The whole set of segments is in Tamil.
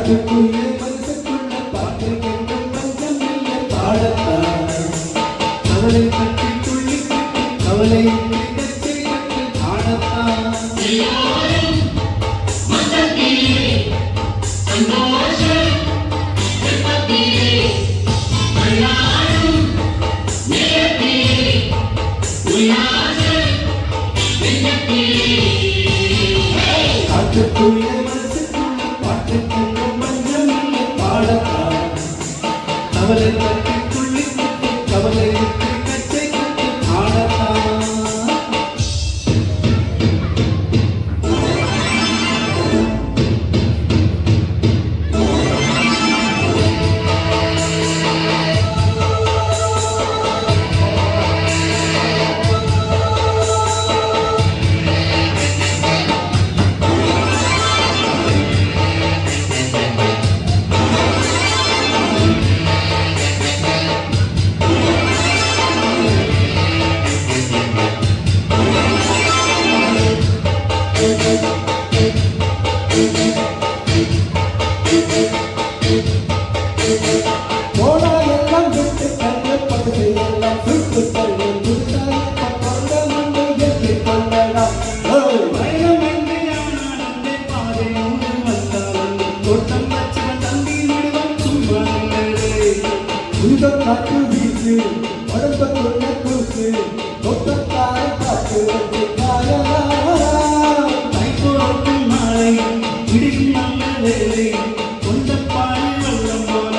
காட்டுக்குள்ளே மனசுக்குள்ள பாட்டு கேட்கும் பஞ்சம் இல்லை பாடத்தான் அவளை கட்டி துள்ளி அவளை கட்டி ஆடத்தான் காட்டுக்குள்ளே மனசுக்குள்ள பாட்டு கேட்கும் பஞ்சம் இல்லை பாடத்தான் அவளை கட்டி துள்ளி அவளை கட்டி ஆடத்தான் போடா எல்லாம் விட்டு கண்ணு பக்கத்து எல்லாம் சுட்டு தள்ளு துடித்தாய் பக்கொண்ட மண்ணு எட்டி கொண்டடா பயணம் என்று நடந்தே பாதை ஒன்று வந்தாலும் தோட்டம் வச்சவன் தம்பி நடுவன் சும்மா இந்த காற்று வீசு உடம்ப கொள்ள கூசு தோட்டத்தார காற்று வச்சு காயலா தைப்போக்கும் மாலை இடியும் நல்ல வேலை கொண்ட பானை வெள்ளம் போல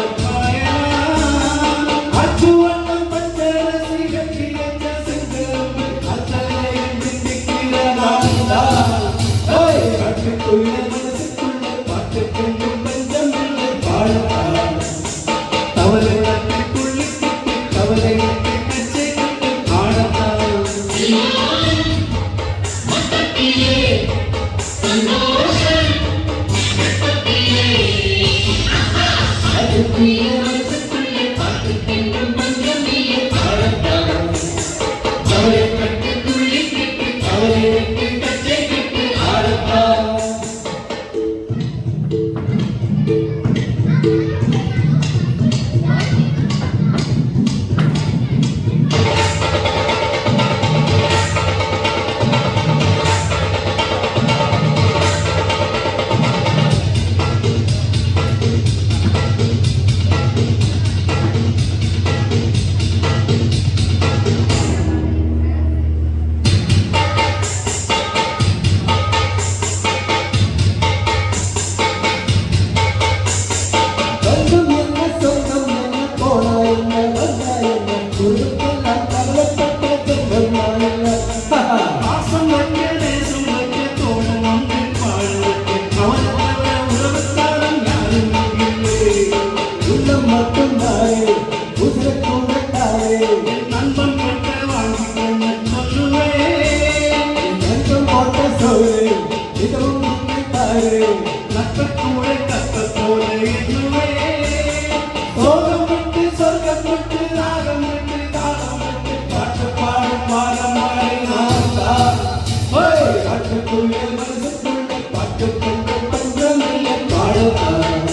காட்டுக்குள்ளே மனசுக்குள்ள பாட்டு கேட்கும் பஞ்சம் இல்லை பாடத்தான்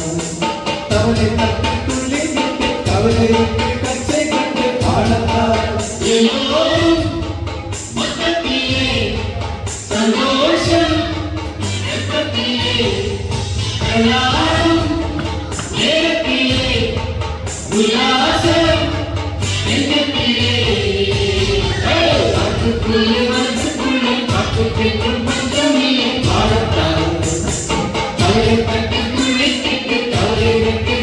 அவளை கட்டி துள்ளி அவளை கட்டி ஆடத்தான் காட்டுக்குள்ளே மனசுக்குள்ள பாட்டு கேட்கும் பஞ்சம் இல்லை பாடத்தான் அவளை கட்டி துள்ளி அவளை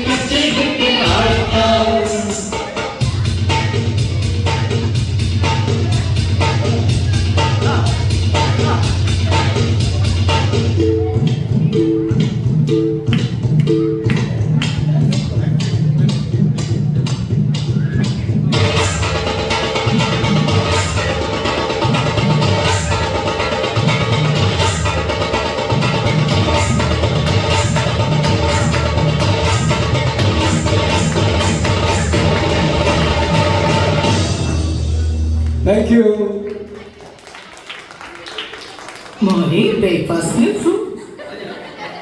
கட்டி ஆடத்தான் Thank you. Morning breakfast with fruit.